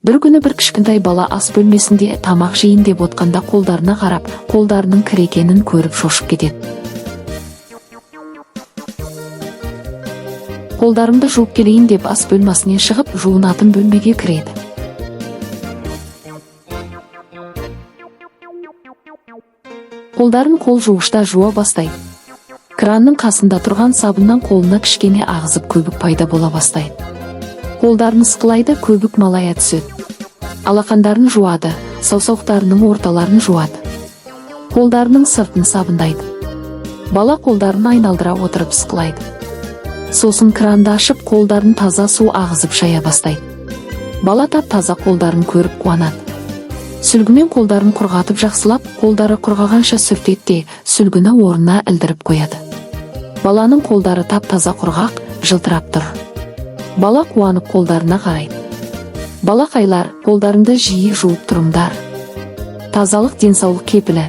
Бір күні бір кішкентай бала ас бөлмесінде тамақ жейін деп отқанда қолдарына қарап, қолдарының кір екенін көріп шошып кетеді. Қолдарымды жуып келейін деп ас бөлмесінен шығып, жуынатын бөлмеге кіреді. Қолдарын қол жуғышта жуа бастайды. Кранның қасында тұрған сабыннан қолына кішкене ағызып көбік пайда бола бастайды. Қолдарын ысқылайды, көбік малая түседі. Алақандарын жуады, саусақтарының орталарын жуады. Қолдарының сыртын сабындайды. Бала қолдарын айналдыра отырып ысқылайды. Сосын кранды ашып, қолдарын таза су ағызып шая бастайды. Бала тап-таза қолдарын көріп қуанады. Сүлгімен қолдарын құрғатып жақсылап, қолдары құрғағанша сүртеді де, сүлгіні орнына ілдіріп қояды. Баланың қолдары тап-таза құрғақ, жылтырап тұр. Бала қуанып қолдарына қарайды. Балақайлар, қолдарыңды жиі жуып тұрыңдар. Тазалық денсаулық кепілі.